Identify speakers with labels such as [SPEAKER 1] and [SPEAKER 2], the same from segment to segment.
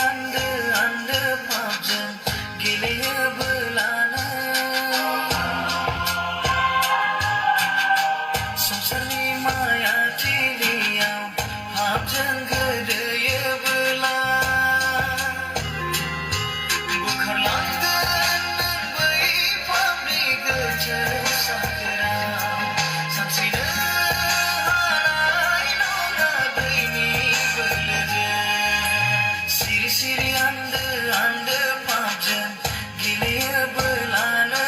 [SPEAKER 1] आन्दो फाबजों गेलेयोबोलानो संसारनि माया थिलियाव हाबजों गोदोयोबोला बुखारलांगोन नों बै फाबनि गोथौ सागोराव सानस्रिनो हानाय नङा दैनि बोलोजों सिरि सिरि आन्दो फाबजों गेलेयोबोलानो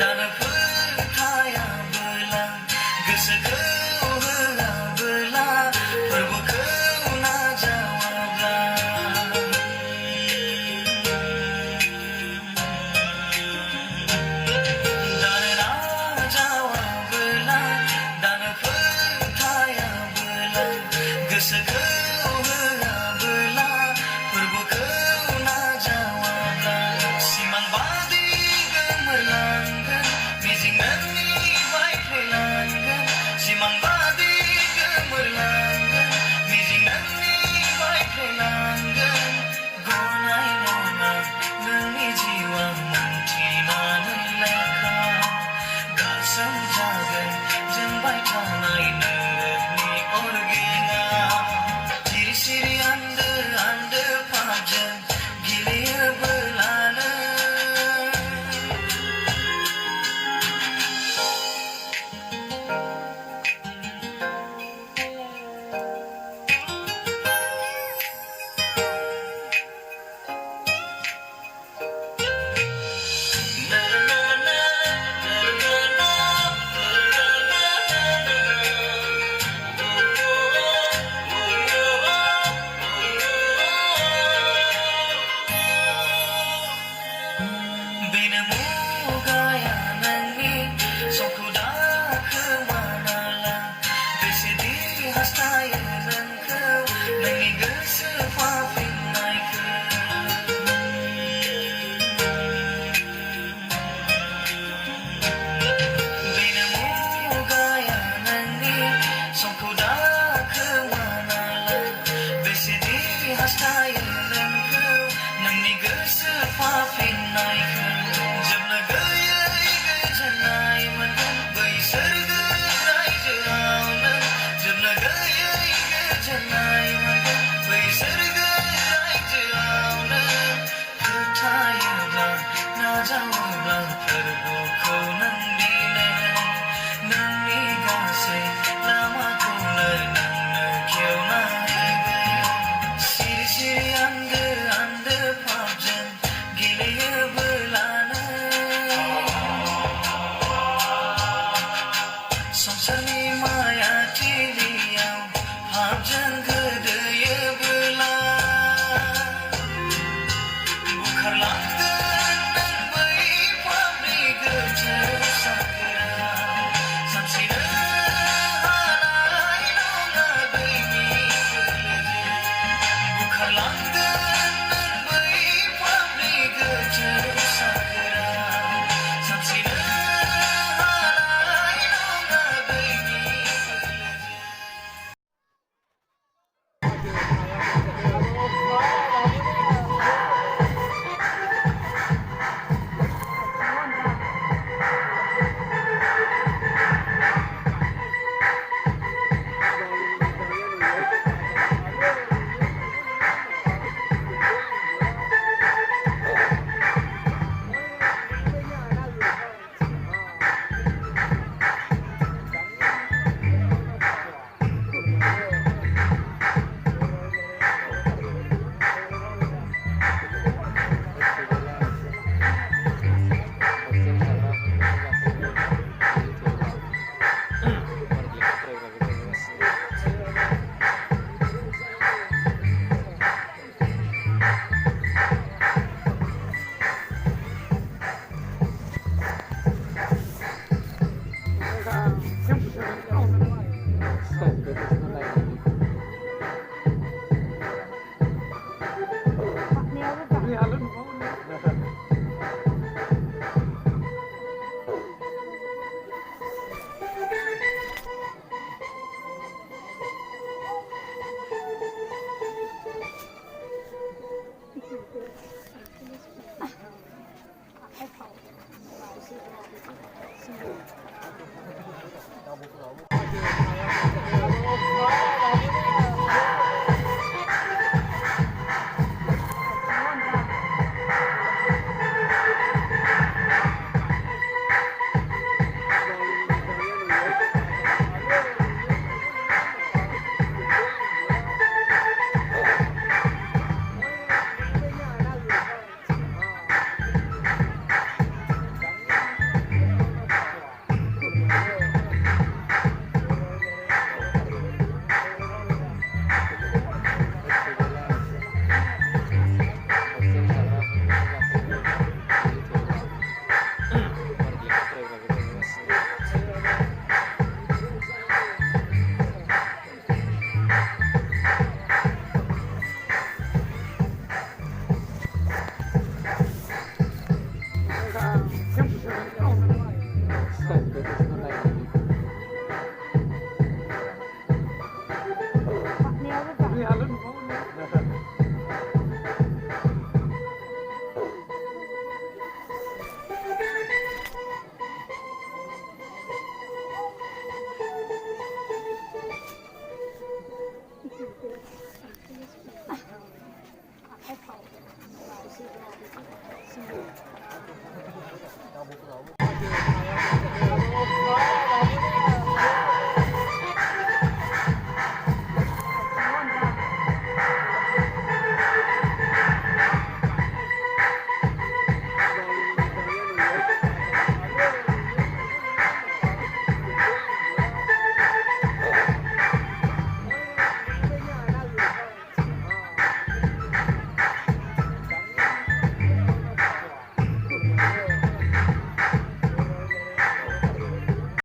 [SPEAKER 1] दानो फोथायाबोला गोसोखौ होआबोला फोरबोखौ नाजावाब्ला दानो नाजावाबोला दानो फोथायाबोला गोसोखौ होआबोला फोरबोखौ नाजावाब्ला सिमां बादि गोमोरलांगोन मिजिं नोंनि बायफ्लेलांगोन सिमां बादि गोमोरलांगोन मिजिं नोंनि बायफ्लेलांगोन गनाय नङा नोंनि जिउआ मोनथिनानै लेखा गासोम जागोन जोंबाय थानाय नोंनि अरगेङा सिरि सिरि आन्दो फाबजों गेलेयोबोलानो बेनो मुगाया नोंनि समखौ दाखोमानाला बेसेदि हास्थायो नोंखौ नोंनि गोसो फाफिननायखौ बेनो मुगाया नोंनि समखौ दाखोमानाला बेसेदि हास्थायो नोंखौ नोंनि गोसो फाफिननायखौ जोबनो गैयै गोजोननाय मोनगोन बै सोरगो रायजोआव नों जोबनो गैयै गोजोननाय मोनगोन बै सोरगो रायजोआव नों फोथायोब्ला नाजावोब्ला फोरबोखौ नों दिनै नोंनि गासै लामाखौनो नोंनो खेवना होगोन सिरि सिरि आन्दो फाबजों गेलेयोबोलानो संसारनि माया थिलियाव हाबजों गोदोयोबोला बुखारलांगोन नों बै